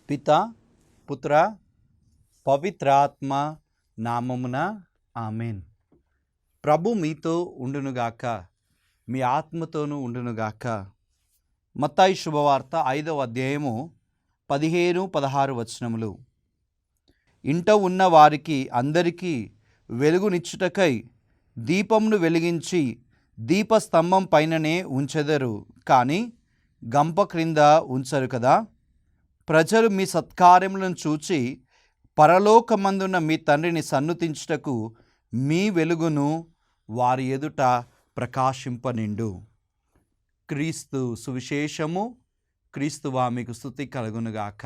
పితా పుత్ర పవిత్రాత్మ నామమున ఆమేన్. ప్రభు మీతో ఉండునుగాక, మీ ఆత్మతోనూ ఉండునుగాక. మత్తయి శుభవార్త 5వ అధ్యాయము 15-16 వచనములు. ఇంట ఉన్న వారికి అందరికీ వెలుగునిచ్చుటకై దీపమును వెలిగించి దీపస్తంభం పైననే ఉంచెదరు, కానీ గంప క్రింద ఉంచరు కదా. ప్రజలు మీ సత్కార్యములను చూచి పరలోకమందున్న మీ తండ్రిని సన్నుతించుటకు మీ వెలుగును వారి ఎదుట ప్రకాశింపనిండు. క్రీస్తు సువిశేషము. క్రీస్తువా మీకు స్తుతి కలుగునుగాక.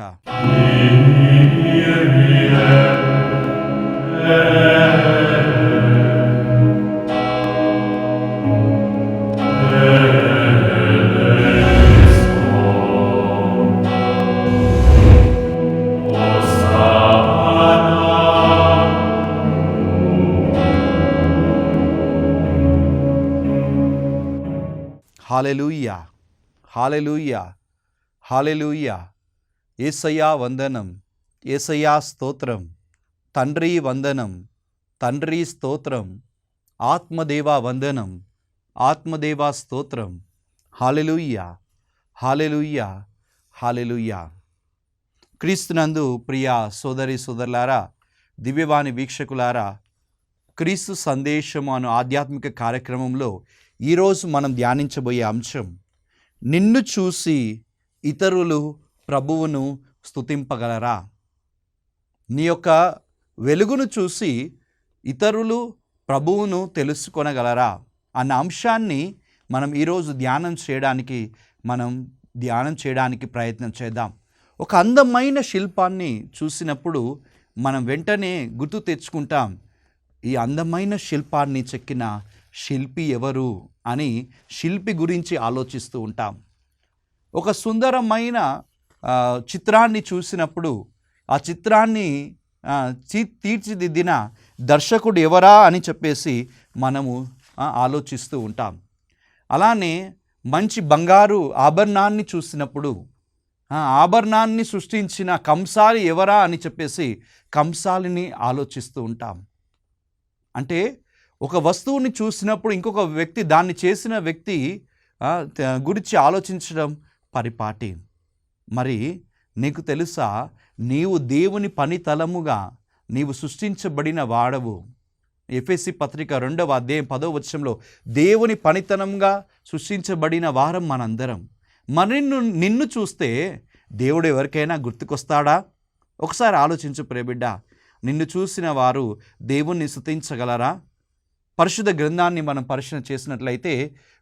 హల్లెలూయా, హల్లెలూయా, హల్లెలూయా. యేసయ్యా వందనం, యేసయ్యా స్తోత్రం. తండ్రి వందనం, తండ్రి స్తోత్రం. ఆత్మదేవా వందనం, ఆత్మదేవా స్తోత్రం. హల్లెలూయా, హల్లెలూయా, హల్లెలూయా. క్రీస్తునందు ప్రియ సోదరి సోదరులారా, దివ్యవాణి వీక్షకులారా, క్రీస్తు సందేశం అను ఆధ్యాత్మిక కార్యక్రమంలో ఈరోజు మనం ధ్యానించబోయే అంశం, నిన్ను చూసి ఇతరులు ప్రభువును స్తుతింపగలరా? నీ యొక్క వెలుగును చూసి ఇతరులు ప్రభువును తెలుసుకొనగలరా అన్న అంశాన్ని మనం ఈరోజు ధ్యానం చేయడానికి ప్రయత్నం చేద్దాం. ఒక అందమైన శిల్పాన్ని చూసినప్పుడు మనం వెంటనే గుర్తు తెచ్చుకుంటాం, ఈ అందమైన శిల్పాన్ని చెక్కిన శిల్పి ఎవరు అని శిల్పి గురించి ఆలోచిస్తూ ఉంటాం. ఒక సుందరమైన చిత్రాన్ని చూసినప్పుడు ఆ చిత్రాన్ని తీర్చిదిద్దిన దర్శకుడు ఎవరా అని చెప్పేసి మనము ఆలోచిస్తూ ఉంటాం. అలానే మంచి బంగారు ఆభరణాన్ని చూసినప్పుడు ఆభరణాన్ని సృష్టించిన కంసాలి ఎవరా అని చెప్పేసి కంసాలిని ఆలోచిస్తూ ఉంటాం. అంటే ఒక వస్తువుని చూసినప్పుడు ఇంకొక వ్యక్తి, దాన్ని చేసిన వ్యక్తి గురించి ఆలోచించడం పరిపాటి. మరి నీకు తెలుసా, నీవు దేవుని పనితలముగా నీవు సృష్టించబడిన వాడవు. ఎఫెసీ పత్రిక 2వ అధ్యాయం 10వ వచనంలో దేవుని పనితనంగా సృష్టించబడిన వారం మనందరం. మరి నిన్ను చూస్తే దేవుడు ఎవరికైనా గుర్తుకొస్తాడా? ఒకసారి ఆలోచించు ప్రియబిడ్డ. నిన్ను చూసిన వారు దేవుణ్ణి స్తుతించగలరా? పరిశుద్ధ గ్రంథాన్ని మనం పరిశీలన చేసినట్లయితే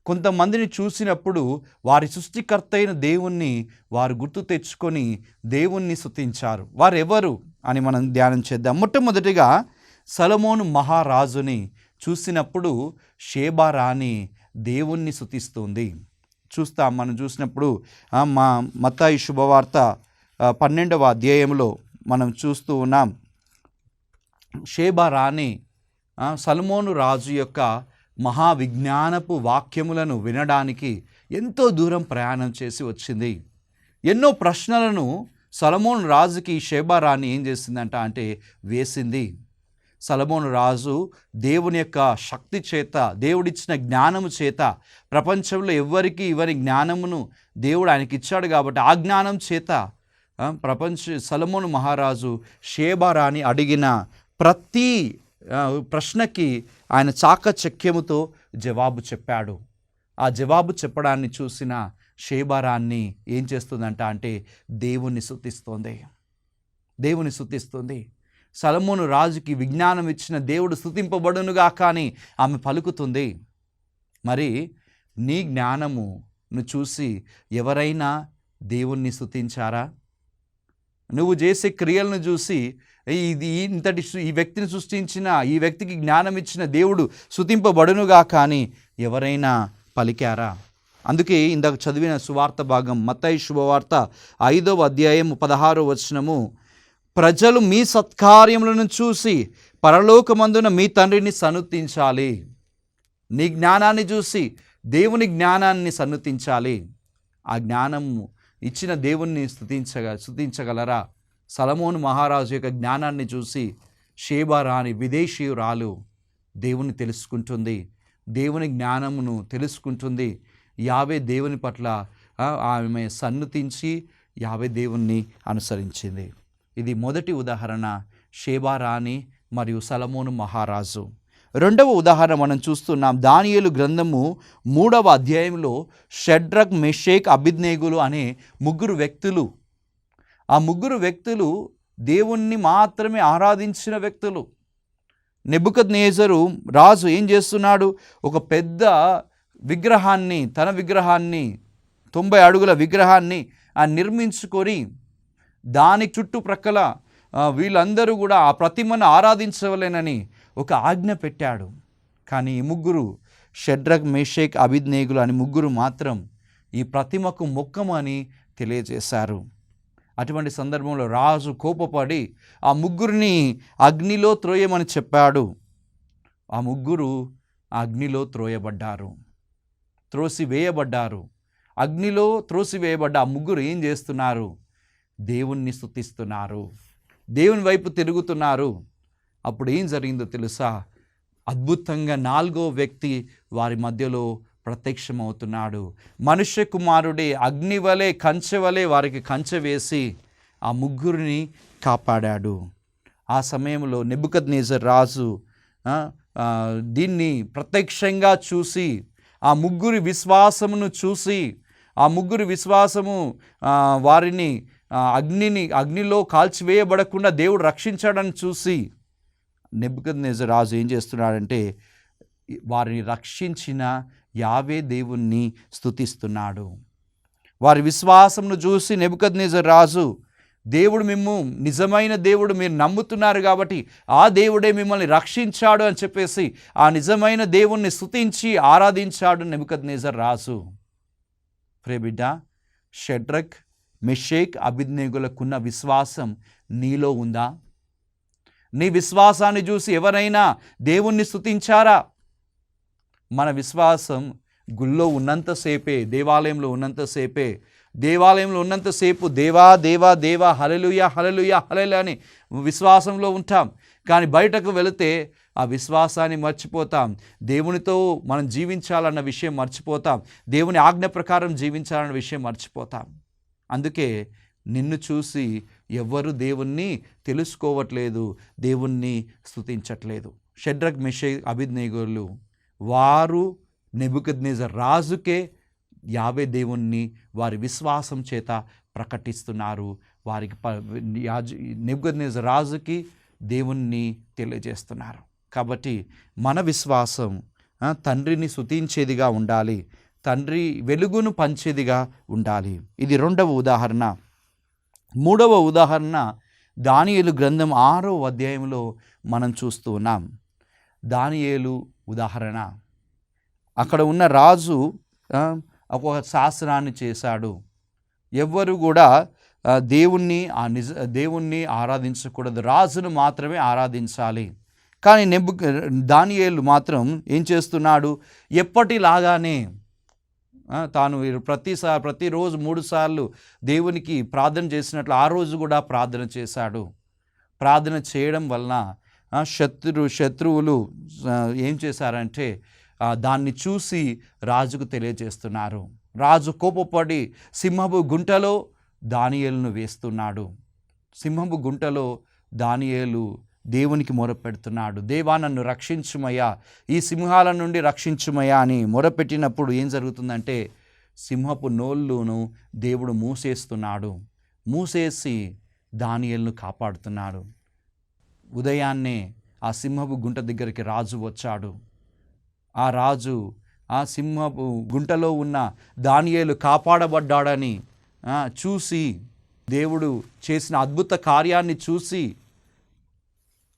కొంతమందిని చూసినప్పుడు వారి సృష్టికర్త అయిన దేవుణ్ణి వారు గుర్తు తెచ్చుకొని దేవుణ్ణి స్తుతించారు. వారెవరు అని మనం ధ్యానం చేద్దాం. మొట్టమొదటిగా సొలొమోను మహారాజుని చూసినప్పుడు షేబా రాణి దేవుణ్ణి స్తుతిస్తుంది. మనం చూసినప్పుడు మత్తయి శుభవార్త 12వ అధ్యాయంలో మనం చూస్తూ ఉన్నాం. షేబా రాణి సొలొమోను రాజు యొక్క మహావిజ్ఞానపు వాక్యములను వినడానికి ఎంతో దూరం ప్రయాణం చేసి వచ్చింది. ఎన్నో ప్రశ్నలను సొలొమోను రాజుకి షేబా రాణి ఏం చేసిందంట అంటే వేసింది. సొలొమోను రాజు దేవుని యొక్క శక్తి చేత, దేవుడిచ్చిన జ్ఞానము చేత, ప్రపంచంలో ఎవ్వరికి ఇవ్వని జ్ఞానమును దేవుడు ఆయనకి ఇచ్చాడు కాబట్టి ఆ జ్ఞానం చేత సొలొమోను మహారాజు షేబా రాణి అడిగిన ప్రతి ప్రశ్నకి ఆయన చాకచక్యముతో జవాబు చెప్పాడు. ఆ జవాబు చెప్పడాన్ని చూసిన షేబా రాణి ఏం చేస్తుందంట అంటే దేవుణ్ణి స్తుతిస్తుంది. సొలొమోను రాజుకి విజ్ఞానం ఇచ్చిన దేవుడు స్తుతింపబడునుగా కానీ ఆమె పలుకుతుంది. మరి నీ జ్ఞానమును చూసి ఎవరైనా దేవుణ్ణి స్తుతించారా? నువ్వు చేసే క్రియలను చూసి ఈ వ్యక్తిని సృష్టించిన, ఈ వ్యక్తికి జ్ఞానం ఇచ్చిన దేవుడు స్తుతింపబడునుగా కానీ ఎవరైనా పలికారా? అందుకే ఇందాక చదివిన సువార్త భాగం మత్తయి శుభవార్త 5వ అధ్యాయం 16వ వచనము, ప్రజలు మీ సత్కార్యములను చూసి పరలోకమందున మీ తండ్రిని సన్నుతించాలి. నీ జ్ఞానాన్ని చూసి దేవుని జ్ఞానాన్ని సన్నుతించాలి. ఆ జ్ఞానము ఇచ్చిన దేవుణ్ణి స్తుతించగలరా? సొలొమోను మహారాజు యొక్క జ్ఞానాన్ని చూసి షేబా రాణి విదేశీయురాలు దేవుని తెలుసుకుంటుంది, దేవుని జ్ఞానమును తెలుసుకుంటుంది. యావే దేవుని పట్ల ఆమె సన్నుతించి యావే దేవుణ్ణి అనుసరించింది. ఇది మొదటి ఉదాహరణ, షేబా రాణి మరియు సొలొమోను మహారాజు. రెండవ ఉదాహరణ మనం చూస్తున్నాం. దానియేలు గ్రంథము 3వ అధ్యాయంలో షడ్రక్, మెషేక్, అబేద్నెగోలు అనే ముగ్గురు వ్యక్తులు. ఆ ముగ్గురు వ్యక్తులు దేవుణ్ణి మాత్రమే ఆరాధించిన వ్యక్తులు. నెబుకద్నెజరు రాజు ఏం చేస్తున్నాడు? ఒక పెద్ద విగ్రహాన్ని, తన విగ్రహాన్ని, 90 అడుగుల విగ్రహాన్ని నిర్మించుకొని దాని చుట్టుప్రక్కల వీళ్ళందరూ కూడా ఆ ప్రతిమను ఆరాధించవలేనని ఒక ఆజ్ఞ పెట్టాడు. కానీ ఈ ముగ్గురు, షడ్రక్, మెషేక్, అబేద్నెగోలు అని ముగ్గురు మాత్రం ఈ ప్రతిమకు మొక్కమని తెలియజేశారు. అటువంటి సందర్భంలో రాజు కోపపడి ఆ ముగ్గురిని అగ్నిలో త్రోయమని చెప్పాడు. ఆ ముగ్గురు అగ్నిలో త్రోసివేయబడ్డారు. అగ్నిలో త్రోసివేయబడ్డ ఆ ముగ్గురు ఏం చేస్తున్నారు? దేవుణ్ణి స్తుతిస్తున్నారు, దేవుని వైపు తిరుగుతున్నారు. అప్పుడు ఏం జరిగిందో తెలుసా? అద్భుతంగా 4వ వ్యక్తి వారి మధ్యలో ప్రత్యక్షమవుతున్నాడు. మనుష్య కుమారుడే అగ్ని వలె, కంచె వలె వారికి కంచె వేసి ఆ ముగ్గురిని కాపాడాడు. ఆ సమయంలో నెబుకద్నెజర్ రాజు దీన్ని ప్రత్యక్షంగా చూసి, ఆ ముగ్గురి విశ్వాసమును చూసి, ఆ ముగ్గురి విశ్వాసము వారిని అగ్నిలో కాల్చివేయబడకుండా దేవుడు రక్షించాడని చూసి నెబుకద్నెజర్ రాజు ఏం చేస్తున్నాడంటే వారిని రక్షించిన యావే దేవుణ్ణి స్తుతిస్తున్నాడు. వారి విశ్వాసమును చూసి నెబుకద్నెజర్ రాజు, దేవుడు నిజమైన దేవుడు మీరు నమ్ముతున్నారు కాబట్టి ఆ దేవుడే మిమ్మల్ని రక్షించాడు అని చెప్పేసి ఆ నిజమైన దేవుణ్ణి స్తుతించి ఆరాధించాడు నెబుకద్నెజర్ రాజు. ప్రియబిడ్డ, షడ్రక్, మెషేక్, అబేద్నెగోలకున్న విశ్వాసం నీలో ఉందా? నీ విశ్వాసాన్ని చూసి ఎవరైనా దేవుణ్ణి స్తుతించారా? మన విశ్వాసం గుళ్ళో ఉన్నంతసేపే, దేవాలయంలో ఉన్నంతసేపు దేవా దేవా దేవా హల్లెలూయా హల్లెలూయా హల్లెలూయా అని విశ్వాసంలో ఉంటాం. కానీ బయటకు వెళితే ఆ విశ్వాసాన్ని మర్చిపోతాం. దేవునితో మనం జీవించాలన్న విషయం మర్చిపోతాం. దేవుని ఆజ్ఞ ప్రకారం జీవించాలన్న విషయం మర్చిపోతాం. అందుకే నిన్ను చూసి ఎవ్వరు దేవుణ్ణి తెలుసుకోవట్లేదు, దేవుణ్ణి స్తుతించట్లేదు. షడ్రక్, మెషేక్, అబేద్నెగోలు వారు నెబుకద్నెజర్ రాజుకే యావే దేవుణ్ణి వారి విశ్వాసం చేత ప్రకటిస్తున్నారు. వారికి నెబుకద్నెజర్ రాజుకి దేవుణ్ణి తెలియజేస్తున్నారు. కాబట్టి మన విశ్వాసం తండ్రిని స్తుతించేదిగా ఉండాలి, తండ్రి వెలుగును పంచేదిగా ఉండాలి. ఇది రెండవ ఉదాహరణ. మూడవ ఉదాహరణ దానియేలు గ్రంథం 6వ అధ్యాయంలో మనం చూస్తూ ఉన్నాం. దానియేలు ఉదాహరణ. అక్కడ ఉన్న రాజు ఒక శాసనాన్ని చేశాడు. ఎవ్వరు కూడా దేవుణ్ణి ఆరాధించకూడదు, రాజును మాత్రమే ఆరాధించాలి. కానీ దానియేలు మాత్రం ఏం చేస్తున్నాడు? ఎప్పటిలాగానే తాను ప్రతిరోజు 3 సార్లు దేవునికి ప్రార్థన చేసినట్లు ఆ రోజు కూడా ప్రార్థన చేశాడు. ప్రార్థన చేయడం వలన శత్రువులు ఏం చేశారంటే దాన్ని చూసి రాజుకు తెలియజేస్తున్నారు. రాజు కోపపడి సింహపు గుంటలో దానియేలును వేస్తున్నాడు. సింహపు గుంటలో దానియేలు దేవునికి మొరపెడుతున్నాడు. దేవా నన్ను రక్షించుమయ్యా, ఈ సింహాల నుండి రక్షించుమయ్యా అని మొరపెట్టినప్పుడు ఏం జరుగుతుందంటే సింహపు నోళ్ళును దేవుడు మూసేసి దానియేలును కాపాడుతున్నాడు. ఉదయాన్నే ఆ సింహపు గుంట దగ్గరికి రాజు వచ్చాడు. ఆ రాజు ఆ సింహపు గుంటలో ఉన్న దానియేలు కాపాడబడ్డాడని చూసి, దేవుడు చేసిన అద్భుత కార్యాన్ని చూసి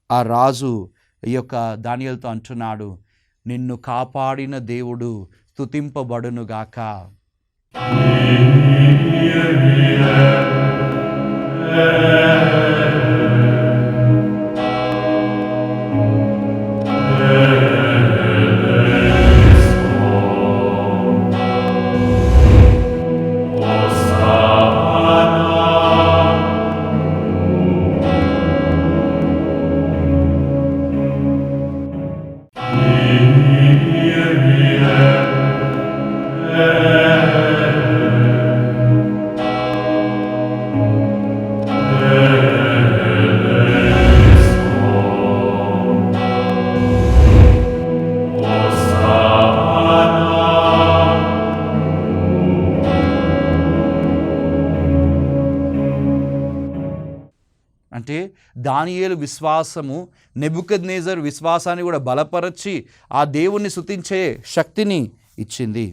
ఆ రాజు ఈ యొక్క దానియేలుతో అంటున్నాడు, నిన్ను కాపాడిన దేవుడు స్తుతింపబడునుగాక. అంటే దానియేలు విశ్వాసము నెబుకద్నెజరు విశ్వాసాన్ని కూడా బలపరచి ఆ దేవుణ్ణి స్తుతించే శక్తిని ఇచ్చింది.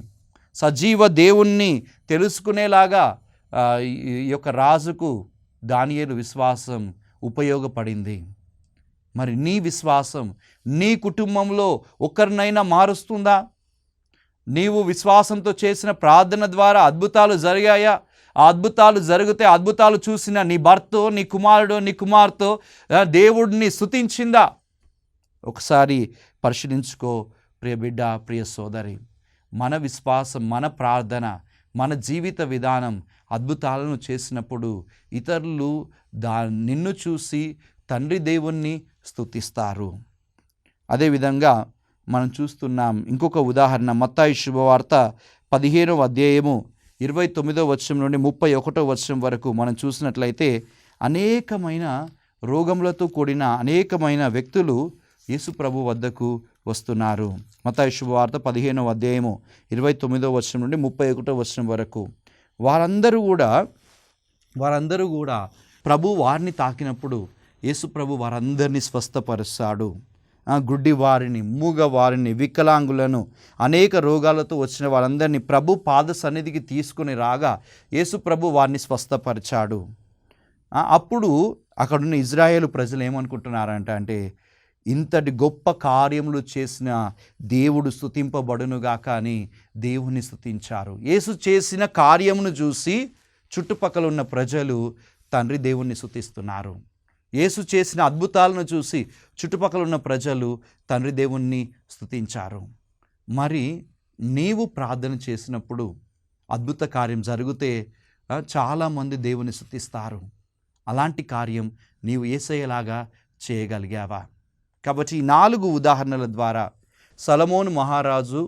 సజీవ దేవుణ్ణి తెలుసుకునేలాగా ఈ యొక్క రాజుకు దానియేలు విశ్వాసం ఉపయోగపడింది. మరి నీ విశ్వాసం నీ కుటుంబంలో ఒకరినైనా మారుస్తుందా? నీవు విశ్వాసంతో చేసిన ప్రార్థన ద్వారా అద్భుతాలు జరిగాయా? ఆ అద్భుతాలు జరిగితే అద్భుతాలు చూసిన నీ భర్తో, నీ కుమారుడో, నీ కుమార్తె దేవుడిని స్తుతించిందా? ఒకసారి పరిశీలించుకో ప్రియ బిడ్డ, ప్రియ సోదరి. మన విశ్వాసం, మన ప్రార్థన, మన జీవిత విధానం అద్భుతాలను చేసినప్పుడు ఇతరులు నిన్ను చూసి తండ్రి దేవుణ్ణి స్తుతిస్తారు. అదేవిధంగా మనం చూస్తున్నాం ఇంకొక ఉదాహరణ, మత్తయి శుభవార్త 15వ అధ్యాయము 29వ వచనం నుండి 31వ వచనం వరకు మనం చూసినట్లయితే అనేకమైన రోగములతో కూడిన అనేకమైన వ్యక్తులు యేసు ప్రభు వద్దకు వస్తున్నారు. మత్తయి శుభవార్త 15వ అధ్యాయము 29వ వచనం నుండి 31వ వచనం వరకు వారందరూ కూడా ప్రభు వారిని తాకినప్పుడు యేసు ప్రభు వారందరినీ స్వస్థపరుస్తాడు. గుడ్డి వారిని, మూగ వారిని, వికలాంగులను, అనేక రోగాలతో వచ్చిన వారందరినీ ప్రభు పాద సన్నిధికి తీసుకుని రాగా యేసు ప్రభు వారిని స్వస్థపరిచాడు. అప్పుడు అక్కడున్న ఇజ్రాయేలు ప్రజలు ఏమనుకుంటున్నారంటే ఇంతటి గొప్ప కార్యములు చేసిన దేవుడు స్తుతింపబడునుగాక అని దేవుని స్తుతించారు. యేసు చేసిన కార్యమును చూసి చుట్టుపక్కల ఉన్న ప్రజలు తండ్రి దేవుణ్ణి స్తుతిస్తున్నారు. యేసు చేసిన అద్భుతాలను చూసి చుట్టుపక్కల ఉన్న ప్రజలు తండ్రి దేవుణ్ణి స్తుతించారు. మరి నీవు ప్రార్థన చేసినప్పుడు అద్భుత కార్యం జరిగితే చాలామంది దేవుని స్తుతిస్తారు. అలాంటి కార్యం నీవు యేసయ్యలాగా చేయగలిగావా? కాబట్టి ఈ 4 ఉదాహరణల ద్వారా, సొలొమోను మహారాజు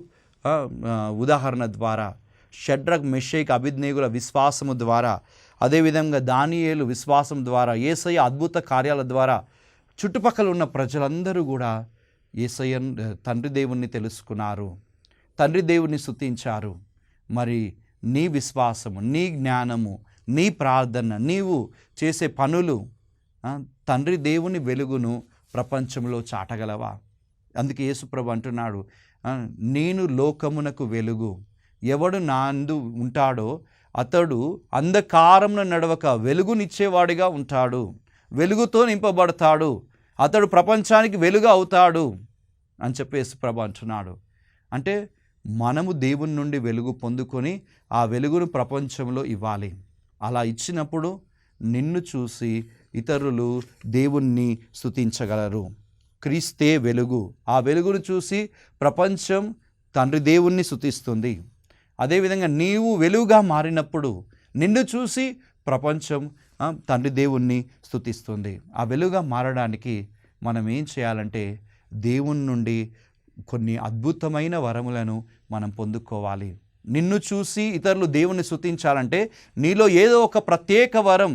ఉదాహరణ ద్వారా, షడ్రక్, మెషేక్, అబేద్నెగోల విశ్వాసము ద్వారా, అదేవిధంగా దానియేలు విశ్వాసం ద్వారా, యేసయ్య అద్భుత కార్యాల ద్వారా చుట్టుపక్కల ఉన్న ప్రజలందరూ కూడా యేసయ్య తండ్రి దేవుణ్ణి తెలుసుకున్నారు, తండ్రి దేవుణ్ణి స్తుతించారు. మరి నీ విశ్వాసము, నీ జ్ఞానము, నీ ప్రార్థన, నీవు చేసే పనులు తండ్రి దేవుని వెలుగును ప్రపంచంలో చాటగలవా? అందుకే యేసుప్రభు అంటున్నాడు, నేను లోకమునకు వెలుగు, ఎవడు నాందు ఉంటాడో అతడు అంధకారమున నడవక వెలుగునిచ్చేవాడిగా ఉంటాడు, వెలుగుతో నింపబడతాడు, అతడు ప్రపంచానికి వెలుగు అవుతాడు అని చెప్పి యేసుప్రభు అంటున్నాడు. అంటే మనము దేవుని నుండి వెలుగు పొందుకొని ఆ వెలుగును ప్రపంచంలో ఇవ్వాలి. అలా ఇచ్చినప్పుడు నిన్ను చూసి ఇతరులు దేవుణ్ణి స్తుతించగలరు. క్రీస్తే వెలుగు. ఆ వెలుగును చూసి ప్రపంచం తండ్రి దేవుణ్ణి స్తుతిస్తుంది. అదేవిధంగా నీవు వెలుగుగా మారినప్పుడు నిన్ను చూసి ప్రపంచం తండ్రి దేవుణ్ణి స్తుతిస్తుంది. ఆ వెలుగుగా మారడానికి మనం ఏం చేయాలంటే దేవుని నుండి కొన్ని అద్భుతమైన వరములను మనం పొందుకోవాలి. నిన్ను చూసి ఇతరులు దేవుణ్ణి స్తుతించాలంటే నీలో ఏదో ఒక ప్రత్యేక వరం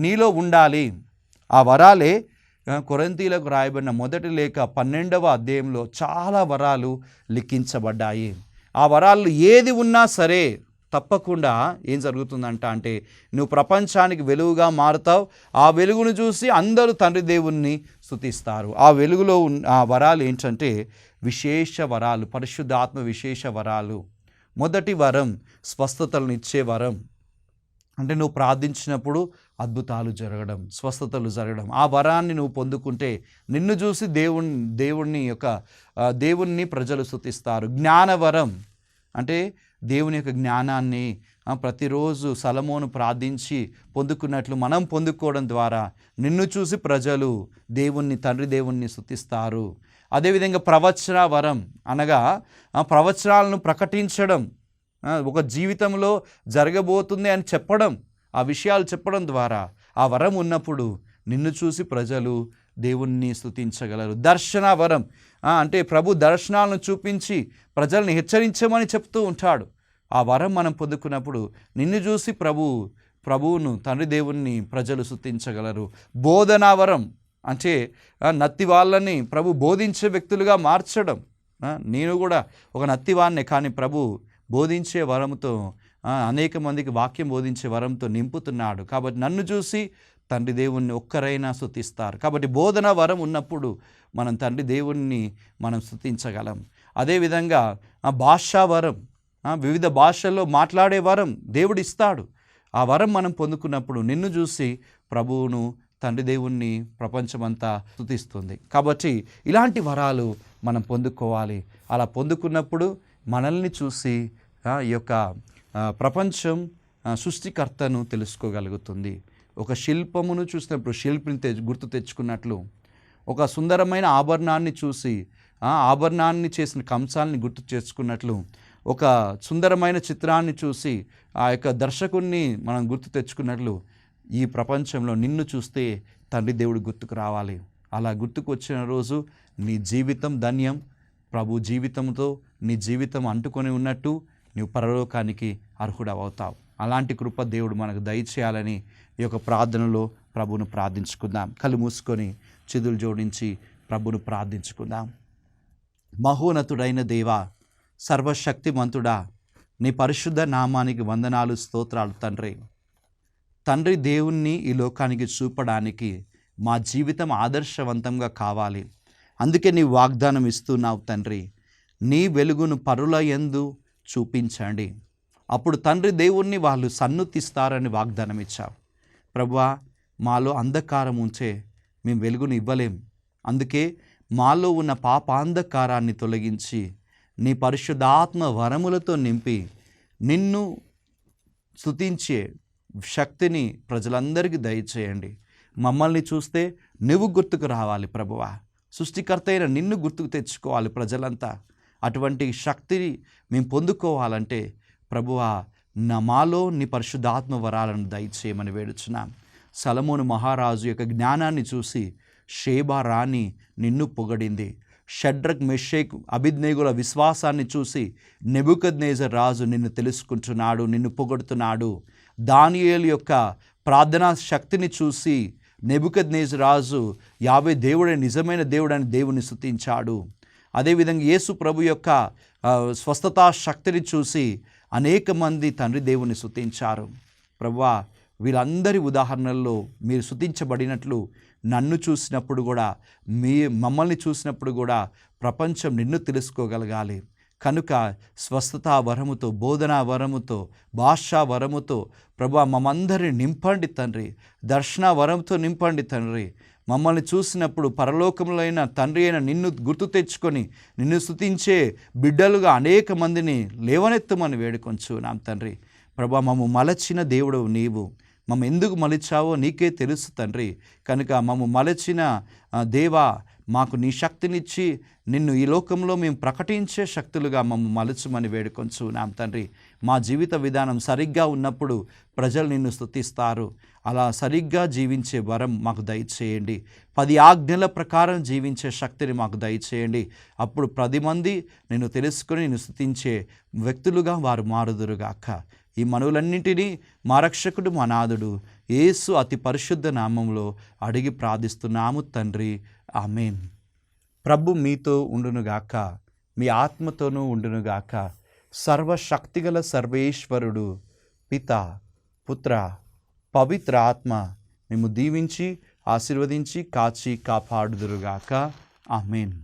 నీలో ఉండాలి. ఆ వరాలే కొరింథీయులకు రాయబడిన మొదటి లేఖ 12వ అధ్యాయంలో చాలా వరాలు లిఖించబడ్డాయి. ఆ వరాలు ఏది ఉన్నా సరే తప్పకుండా ఏం జరుగుతుందంటే నువ్వు ప్రపంచానికి వెలుగుగా మారుతావు. ఆ వెలుగును చూసి అందరూ తండ్రి దేవుణ్ణి స్తుతిస్తారు. ఆ వెలుగులో ఆ వరాలు ఏంటంటే విశేష వరాలు, పరిశుద్ధాత్మ విశేష వరాలు. మొదటి వరం స్వస్థతలను ఇచ్చే వరం. అంటే నువ్వు ప్రార్థించినప్పుడు అద్భుతాలు జరగడం, స్వస్థతలు జరగడం. ఆ వరాన్ని నువ్వు పొందుకుంటే నిన్ను చూసి దేవుణ్ణి ప్రజలు స్తుతిస్తారు. జ్ఞానవరం అంటే దేవుని యొక్క జ్ఞానాన్ని ప్రతిరోజు సొలొమోను ప్రార్థించి పొందుకున్నట్లు మనం పొందుకోవడం ద్వారా నిన్ను చూసి ప్రజలు తండ్రి దేవుణ్ణి స్తుతిస్తారు. అదేవిధంగా ప్రవచన వరం అనగా ప్రవచనాలను ప్రకటించడం, ఒక జీవితంలో జరగబోతుంది అని చెప్పడం, ఆ విషయాలు చెప్పడం ద్వారా ఆ వరం ఉన్నప్పుడు నిన్ను చూసి ప్రజలు దేవుణ్ణి స్తుతించగలరు. దర్శన వరం అంటే ప్రభు దర్శనాలను చూపించి ప్రజల్ని హెచ్చరించమని చెప్తూ ఉంటాడు. ఆ వరం మనం పొందుకున్నప్పుడు నిన్ను చూసి ప్రభువును తండ్రి దేవుణ్ణి ప్రజలు స్తుతించగలరు. బోధనా వరం అంటే నత్తి వాళ్ళని ప్రభు బోధించే వ్యక్తులుగా మార్చడం. నేను కూడా ఒక నత్తివాన్నే, కానీ ప్రభు బోధించే వరంతో అనేక మందికి వాక్యం బోధించే వరంతో నింపుతున్నాడు. కాబట్టి నన్ను చూసి తండ్రి దేవుణ్ణి ఒక్కరైనా స్తుతిస్తారు. కాబట్టి బోధన వరం ఉన్నప్పుడు మనం తండ్రి దేవుణ్ణి మనం స్తుతించగలం. అదేవిధంగా భాషా వరం, వివిధ భాషల్లో మాట్లాడే వరం దేవుడు ఇస్తాడు. ఆ వరం మనం పొందుకున్నప్పుడు నిన్ను చూసి ప్రభువును తండ్రి దేవుణ్ణి ప్రపంచమంతా స్తుతిస్తుంది. కాబట్టి ఇలాంటి వరాలు మనం పొందుకోవాలి. అలా పొందుకున్నప్పుడు మనల్ని చూసి ఈ యొక్క ప్రపంచం సృష్టికర్తను తెలుసుకోగలుగుతుంది. ఒక శిల్పమును చూసినప్పుడు శిల్పిని గుర్తు తెచ్చుకున్నట్లు, ఒక సుందరమైన ఆభరణాన్ని చూసి ఆభరణాన్ని చేసిన కంసాలని గుర్తు తెచ్చుకున్నట్లు, ఒక సుందరమైన చిత్రాన్ని చూసి ఆ యొక్క దర్శకుణ్ణి మనం గుర్తు తెచ్చుకున్నట్లు ఈ ప్రపంచంలో నిన్ను చూస్తే తండ్రి దేవుడు గుర్తుకు రావాలి. అలా గుర్తుకు వచ్చిన రోజు నీ జీవితం ధన్యం. ప్రభు జీవితంతో నీ జీవితం అంటుకొని ఉన్నట్టు నీవు పరలోకానికి అర్హుడవుతావు. అలాంటి కృప దేవుడు మనకు దయచేయాలని ఈ యొక్క ప్రార్థనలో ప్రభువును ప్రార్థించుకుందాం. కళ్ళు మూసుకొని చేతులు జోడించి ప్రభువును ప్రార్థించుకుందాం. మహోన్నతుడైన దేవా, సర్వశక్తిమంతుడా, నీ పరిశుద్ధ నామానికి వందనాలు, స్తోత్రాలు తండ్రి దేవుణ్ణి ఈ లోకానికి చూపడానికి మా జీవితం ఆదర్శవంతంగా కావాలి. అందుకే నీ వాగ్దానం ఇస్తున్నావు తండ్రి. నీ వెలుగును పరుల యందు చూపించండి, అప్పుడు తండ్రి దేవుణ్ణి వాళ్ళు సన్నుతిస్తారని వాగ్దానం ఇచ్చావు. ప్రభువా, మాలో అంధకారం ఉంచే మేము వెలుగును ఇవ్వలేం. అందుకే మాలో ఉన్న పాపాంధకారాన్ని తొలగించి నీ పరిశుద్ధాత్మ వరములతో నింపి నిన్ను స్తుతించే శక్తిని ప్రజలందరికీ దయచేయండి. మమ్మల్ని చూస్తే నువ్వు గుర్తుకు రావాలి ప్రభువా. సృష్టికర్త అయిన నిన్ను గుర్తుకు తెచ్చుకోవాలి ప్రజలంతా. అటువంటి శక్తిని మేము పొందుకోవాలంటే ప్రభువా, మాలో నీ పరిశుద్ధాత్మ వరాలను దయచేయమని వేడుచున్నాం. సొలొమోను మహారాజు యొక్క జ్ఞానాన్ని చూసి షేబా రాణి నిన్ను పొగడింది. షడ్రక్, మెషేక్, అబేద్నెగోల విశ్వాసాన్ని చూసి నెబుకద్నెజర్ రాజు నిన్ను తెలుసుకుంటున్నాడు, నిన్ను పొగడుతున్నాడు. దానియేలు యొక్క ప్రార్థనా శక్తిని చూసి నెబుకద్నెజర్ రాజు యావే దేవుడే నిజమైన దేవుడని దేవుని స్తుతించాడు. అదేవిధంగా యేసు ప్రభు యొక్క స్వస్థతా శక్తిని చూసి అనేక మంది తండ్రి దేవుని స్తుతించారు. ప్రభువా, వీళ్ళందరి ఉదాహరణల్లో మీరు స్తుతించబడినట్లు నన్ను చూసినప్పుడు కూడా, మమ్మల్ని చూసినప్పుడు కూడా ప్రపంచం నిన్ను తెలుసుకోగలగాలి. కనుక స్వస్థతా వరముతో, బోధనా వరముతో, భాషా వరముతో ప్రభువా మమ్మందరిని నింపండి తండ్రి. దర్శన వరంతో నింపండి తండ్రి. మమ్మల్ని చూసినప్పుడు పరలోకంలో అయిన తండ్రి అయిన నిన్ను గుర్తు తెచ్చుకొని నిన్ను స్తుతించే బిడ్డలుగా అనేక మందిని లేవనెత్తమని వేడుకొంచున్నాం తండ్రి. ప్రభువా, మమ్ము మలచిన దేవుడు నీవు. మమ్మ ఎందుకు మలిచావో నీకే తెలుసు తండ్రి. కనుక మమ్ము మలచిన దేవా, మాకు నీ శక్తినిచ్చి నిన్ను ఈ లోకంలో మేము ప్రకటించే శక్తులుగా మమ్ము మలచమని వేడుకొంచున్నాం తండ్రి. మా జీవిత విధానం సరిగ్గా ఉన్నప్పుడు ప్రజలు నిన్ను స్తుతిస్తారు. అలా సరిగ్గా జీవించే వరం మాకు దయచేయండి. 10 ఆజ్ఞల ప్రకారం జీవించే శక్తిని మాకు దయచేయండి. అప్పుడు 10 మంది నిన్ను తెలుసుకొని నిన్ను స్తుతించే వ్యక్తులుగా వారు మారుదురుగాక. ఈ మనవులన్నింటినీ మా రక్షకుడు, మా నాథుడు యేసు అతి పరిశుద్ధ నామంలో అడిగి ప్రార్థిస్తున్నాము తండ్రి. ఆమేన్. ప్రభు మీతో ఉండునుగాక, మీ ఆత్మతోనూ ఉండునుగాక. సర్వశక్తిగల సర్వేశ్వరుడు పిత, పుత్ర, పవిత్ర ఆత్మ మేము దీవించి ఆశీర్వదించి కాచి కాపాడుదురుగాక. ఆమేన్.